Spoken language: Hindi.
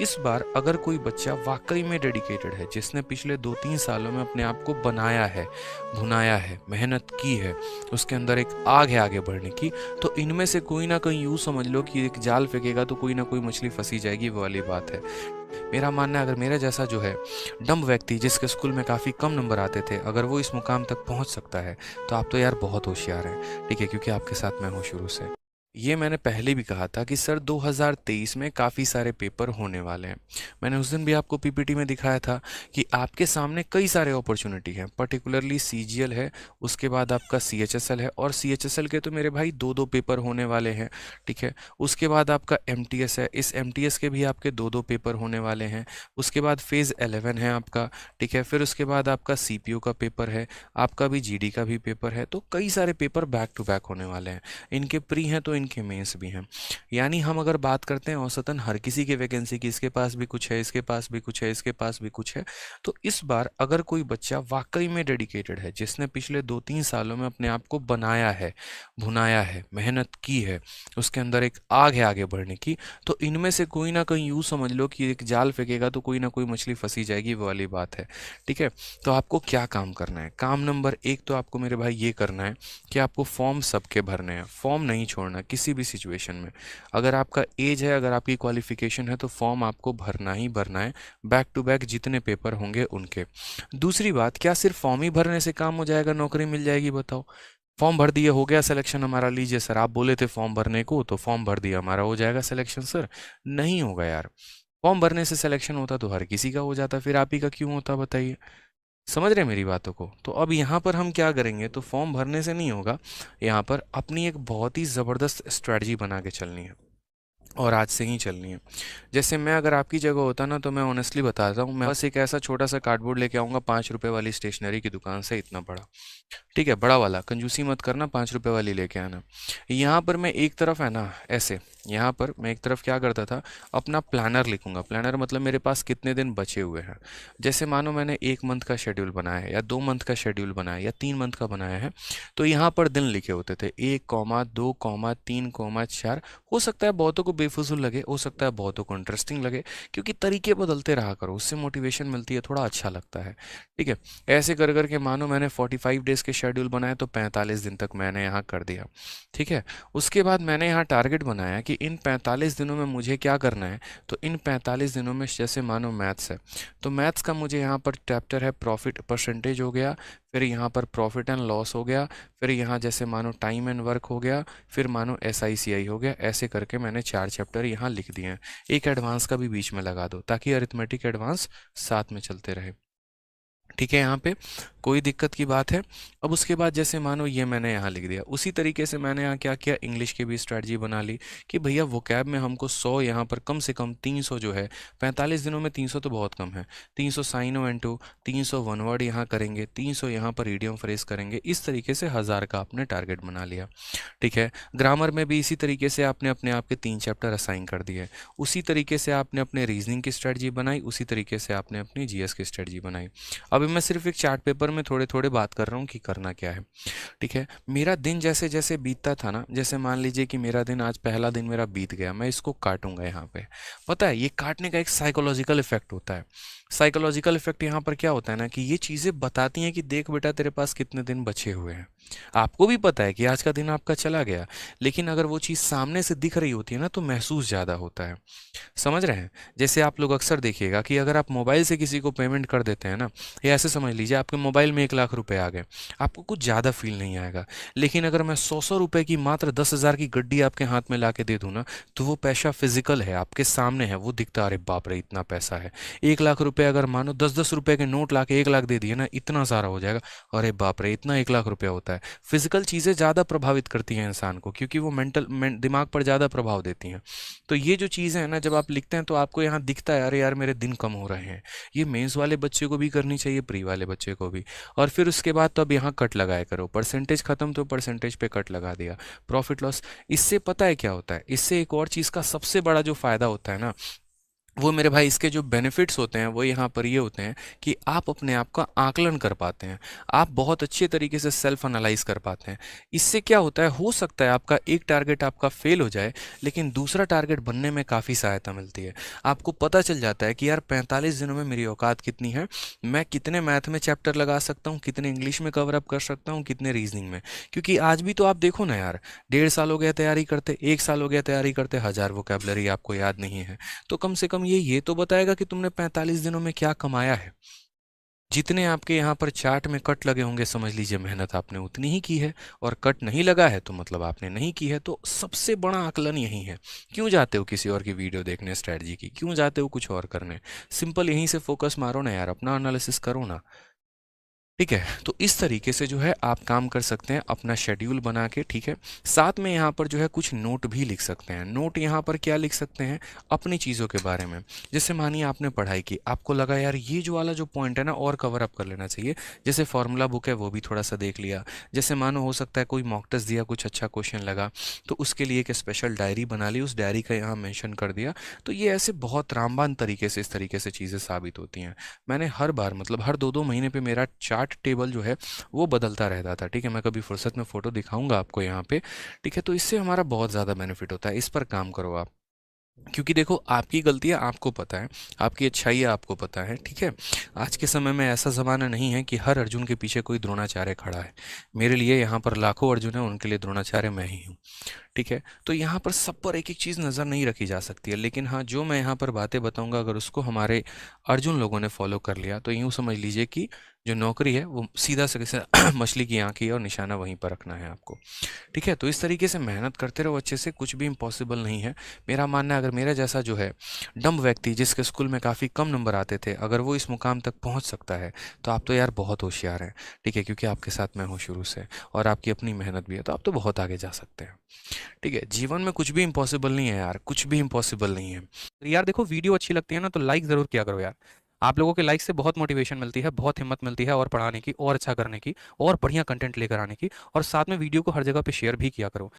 इस बार अगर कोई बच्चा वाकई में डेडिकेटेड है, जिसने पिछले 2-3 सालों में अपने आप को बनाया है, भुनाया है, मेहनत की है, उसके अंदर एक आग है आगे बढ़ने की, तो इनमें से कोई ना कोई यूँ समझ लो कि एक जाल फेंकेगा तो कोई ना कोई मछली फंसी जाएगी, वो वाली बात है। मेरा मानना है अगर मेरे जैसा जो है डम्ब व्यक्ति जिसके स्कूल में काफ़ी कम नंबर आते थे, अगर वो इस मुकाम तक पहुंच सकता है तो आप तो यार बहुत होशियार हैं, ठीक है, क्योंकि आपके साथ मैं हूँ शुरू से। ये मैंने पहले भी कहा था कि सर 2023 में काफ़ी सारे पेपर होने वाले हैं। मैंने उस दिन भी आपको पीपीटी में दिखाया था कि आपके सामने कई सारे अपॉर्चुनिटी हैं, पर्टिकुलरली सीजीएल है, उसके बाद आपका सीएचएसएल है, और सीएचएसएल के तो मेरे भाई दो दो पेपर होने वाले हैं, ठीक है। उसके बाद आपका एमटीएस है, इस एमटीएस के भी आपके दो दो पेपर होने वाले हैं। उसके बाद फेज़ 11 है आपका, ठीक है। फिर उसके बाद आपका सीपीयू का पेपर है, आपका भी जीडी का भी पेपर है। तो कई सारे पेपर बैक टू बैक होने वाले हैं, इनके प्री हैं तो इनके मेंस भी हैं। यानी हम अगर बात करते हैं औसतन हर किसी की वैकेंसी की, इसके पास भी कुछ है, इसके पास भी कुछ है, इसके पास भी कुछ है। तो इस बार अगर कोई बच्चा वाकई में डेडिकेटेड है, जिसने पिछले 2-3 सालों में अपने आप को बनाया है, भुनाया है, मेहनत की है, उसके अंदर एक आग है आगे बढ़ने की, तो इनमें से कोई ना कोई यूँ समझ लो कि एक जाल फेंकेगा तो कोई ना कोई मछली फंसी जाएगी, वो वाली बात है, ठीक है। तो आपको क्या काम करना है? काम नंबर 1 तो आपको मेरे भाई ये करना है कि आपको फॉर्म सबके भरने हैं, फॉर्म नहीं छोड़ना किसी भी सिचुएशन में। अगर आपका एज है, अगर आपकी क्वालिफिकेशन है, तो फॉर्म आपको भरना ही भरना है, बैक टू बैक जितने पेपर होंगे उनके। दूसरी बात, क्या सिर्फ फॉर्म ही भरने से काम हो जाएगा, नौकरी मिल जाएगी? बताओ। फॉर्म भर दिए, हो गया सिलेक्शन हमारा, लीजिए सर आप बोले थे फॉर्म भरने को तो फॉर्म भर दिया हमारा, हो जाएगा सिलेक्शन? सर नहीं होगा यार। फॉर्म भरने से सिलेक्शन होता तो हर किसी का हो जाता, फिर आप ही का क्यों होता बताइए? समझ रहे हैं मेरी बातों को? तो अब यहाँ पर हम क्या करेंगे, तो फॉर्म भरने से नहीं होगा, यहाँ पर अपनी एक बहुत ही ज़बरदस्त स्ट्रैटेजी बना के चलनी है, और आज से ही चलनी है। जैसे मैं अगर आपकी जगह होता ना, तो मैं ऑनेस्टली बताता हूँ, मैं बस एक ऐसा छोटा सा कार्डबोर्ड लेके आऊँगा 5 रुपए वाली स्टेशनरी की दुकान से, इतना बड़ा, ठीक है, बड़ा वाला, कंजूसी मत करना, 5 रुपए वाली लेके आना। यहाँ पर मैं एक तरफ है ना ऐसे, यहाँ पर मैं एक तरफ क्या करता था, अपना प्लानर लिखूंगा। प्लानर मतलब मेरे पास कितने दिन बचे हुए हैं। जैसे मानो मैंने 1 मंथ का शेड्यूल बनाया है, या 2 मंथ का शेड्यूल बनाया है, या 3 मंथ का बनाया है, तो यहाँ पर दिन लिखे होते थे 1, 2, 3, 4। हो सकता है बहुतों को बेफिजूल लगे, हो सकता है बहुतों को इंटरेस्टिंग लगे, क्योंकि तरीके बदलते रहा करो, उससे मोटिवेशन मिलती है, थोड़ा अच्छा लगता है, ठीक है। ऐसे कर करके मानो मैंने 45 डेज के शेड्यूल बनाए, तो 45 दिन तक मैंने यहाँ कर दिया, ठीक है। उसके बाद मैंने यहाँ टारगेट बनाया कि इन 45 दिनों में मुझे क्या करना है। तो इन 45 दिनों में जैसे मानो मैथ्स है, तो मैथ्स का मुझे यहाँ पर चैप्टर है प्रॉफिट परसेंटेज हो गया, फिर यहाँ पर प्रॉफिट एंड लॉस हो गया, फिर यहाँ जैसे मानो टाइम एंड वर्क हो गया, फिर मानो SICI हो गया। ऐसे करके मैंने 4 चैप्टर यहाँ लिख दिए हैं। एक एडवांस का भी बीच में लगा दो, ताकि अरिथमेटिक एडवांस साथ में चलते रहे, ठीक है। यहाँ पे कोई दिक्कत की बात है? अब उसके बाद जैसे मानो ये मैंने यहाँ लिख दिया, उसी तरीके से मैंने यहाँ क्या किया, इंग्लिश की भी स्ट्रेटजी बना ली कि भैया वोकैब में हमको 100, यहाँ पर कम से कम 300 जो है, 45 दिनों में 300 तो बहुत कम है, 300 साइनो एंड टू, 300 वन वर्ड यहाँ करेंगे, 300 यहाँ पर ईडियम फ्रेज करेंगे। इस तरीके से 1000 का आपने टारगेट बना लिया, ठीक है। ग्रामर में भी इसी तरीके से आपने अपने आप के 3 चैप्टर असाइन कर दिए। उसी तरीके से आपने अपने रीजनिंग की स्ट्रेटजी बनाई, उसी तरीके से आपने अपनी जीएस की स्ट्रेटजी बनाई। अभी मैं सिर्फ एक चार्ट पेपर में थोड़े थोड़े बात कर रहा हूँ कि करना क्या है, ठीक है। मेरा दिन जैसे जैसे बीतता था ना, जैसे मान लीजिए कि मेरा दिन, आज पहला दिन मेरा बीत गया, मैं इसको काटूंगा यहाँ पे। पता है ये काटने का एक साइकोलॉजिकल इफेक्ट होता है। साइकोलॉजिकल इफेक्ट यहाँ पर क्या होता है ना, कि ये चीज़ें बताती हैं कि देख बेटा तेरे पास कितने दिन बचे हुए हैं। आपको भी पता है कि आज का दिन आपका चला गया, लेकिन अगर वो चीज़ सामने से दिख रही होती है ना, तो महसूस ज़्यादा होता है। समझ रहे हैं? जैसे आप लोग अक्सर देखिएगा कि अगर आप मोबाइल से किसी को पेमेंट कर देते हैं ना, या ऐसे समझ लीजिए आपके मोबाइल में 1 लाख रुपए आ गए, आपको कुछ ज़्यादा फील नहीं आएगा। लेकिन अगर मैं 100-100 रुपए की मात्र 10,000 की गड्डी आपके हाथ में ला के दे दूँ ना, तो वो पैसा फिजिकल है, आपके सामने है, वो दिखता, अरे बाप रे इतना पैसा है। 1 लाख रुपए अगर मानो 10-10 रुपए के नोट ला के 1 लाख दे दिए ना, इतना सारा हो जाएगा, अरे बाप रे इतना 1 लाख रुपया होता है। फिजिकल चीज़ें ज़्यादा प्रभावित करती हैं इंसान को, क्योंकि वो दिमाग पर ज़्यादा प्रभाव देती हैं। तो ये जो चीज़ें हैं ना, जब आप लिखते हैं तो आपको यहाँ दिखता है, अरे यार मेरे दिन कम हो रहे हैं। ये मेंस वाले बच्चे को भी करनी चाहिए, प्री वाले बच्चे को भी। और फिर उसके बाद तो अब यहाँ कट लगाया करो, परसेंटेज खत्म तो परसेंटेज पे कट लगा दिया, प्रॉफिट लॉस। इससे पता है क्या होता है, इससे एक और चीज़ का सबसे बड़ा जो फायदा होता है ना, वो मेरे भाई इसके जो बेनिफिट्स होते हैं वो यहाँ पर ये होते हैं कि आप अपने आप का आकलन कर पाते हैं, आप बहुत अच्छे तरीके से सेल्फ एनालाइज कर पाते हैं। इससे क्या होता है, हो सकता है आपका एक टारगेट आपका फेल हो जाए, लेकिन दूसरा टारगेट बनने में काफ़ी सहायता मिलती है। आपको पता चल जाता है कि यार 45 दिनों में मेरी औकात कितनी है, मैं कितने मैथ में चैप्टर लगा सकता हूँ, कितने इंग्लिश में कवर अप कर सकता हूँ, कितने रीजनिंग में। क्योंकि आज भी तो आप देखो ना यार, 1.5 साल हो गया तैयारी करते, 1 साल हो गया तैयारी करते, 1000 वोकेबलरी आपको याद नहीं है। तो कम से कम ये तो बताएगा कि तुमने 45 दिनों में क्या कमाया है। जितने आपके यहाँ पर चार्ट में कट लगे होंगे, समझ लीजिए मेहनत आपने उतनी ही की है। और कट नहीं लगा है तो मतलब आपने नहीं की है। तो सबसे बड़ा आकलन यही है। क्यों जाते हो किसी और की वीडियो देखने स्ट्रैटेजी की, क्यों जाते हो कुछ और करने? सिंपल यहीं से फोकस मारो ना यार, अपना एनालिसिस करो ना। ठीक है, तो इस तरीके से जो है आप काम कर सकते हैं अपना शेड्यूल बना के। ठीक है, साथ में यहाँ पर जो है कुछ नोट भी लिख सकते हैं। नोट यहाँ पर क्या लिख सकते हैं, अपनी चीज़ों के बारे में। जैसे मानिए आपने पढ़ाई की, आपको लगा यार ये जो वाला जो पॉइंट है ना और कवर अप कर लेना चाहिए, जैसे फॉर्मूला बुक है वो भी थोड़ा सा देख लिया। जैसे मानो हो सकता है कोई मॉक टेस्ट दिया, कुछ अच्छा क्वेश्चन लगा, तो उसके लिए एक स्पेशल डायरी बना ली, उस डायरी का यहाँ मेंशन कर दिया। तो ये ऐसे बहुत रामबान तरीके से इस तरीके से चीज़ें साबित होती हैं। मैंने हर बार मतलब हर 2-2 महीने पे मेरा चार्ट टेबल जो है वो बदलता रहता था। ठीक है, मैं कभी फुर्सत में फ़ोटो दिखाऊंगा आपको यहाँ पे। ठीक है, तो इससे हमारा बहुत ज़्यादा बेनिफिट होता है, इस पर काम करो आप। क्योंकि देखो, आपकी गलतियां आपको पता है, आपकी अच्छाइयाँ आपको पता है। ठीक है, आज के समय में ऐसा ज़माना नहीं है कि हर अर्जुन के पीछे कोई द्रोणाचार्य खड़ा है। मेरे लिए यहाँ पर लाखों अर्जुन है, उनके लिए द्रोणाचार्य मैं ही हूँ। ठीक है, तो यहाँ पर सब पर एक एक चीज़ नज़र नहीं रखी जा सकती है। लेकिन हाँ, जो मैं यहाँ पर बातें बताऊंगा अगर उसको हमारे अर्जुन लोगों ने फॉलो कर लिया तो यूँ समझ लीजिए कि जो नौकरी है वो सीधा से मछली की आँख ही है और निशाना वहीं पर रखना है आपको। ठीक है, तो इस तरीके से मेहनत करते रहो अच्छे से, कुछ भी इम्पॉसिबल नहीं है। मेरा मानना है अगर मेरा जैसा जो है डम्ब व्यक्ति जिसके स्कूल में काफ़ी कम नंबर आते थे, अगर वो इस मुकाम तक पहुंच सकता है तो आप तो यार बहुत होशियार हैं। ठीक है, क्योंकि आपके साथ मैं हूँ शुरू से और आपकी अपनी मेहनत भी है, तो आप तो बहुत आगे जा सकते हैं। ठीक है, जीवन में कुछ भी इम्पॉसिबल नहीं है यार, कुछ भी इम्पॉसिबल नहीं है। तो यार देखो, वीडियो अच्छी लगती है ना तो लाइक ज़रूर किया करो यार। आप लोगों के लाइक से बहुत मोटिवेशन मिलती है, बहुत हिम्मत मिलती है और पढ़ाने की और अच्छा करने की और बढ़िया कंटेंट लेकर आने की। और साथ में वीडियो को हर जगह पे शेयर भी किया करो।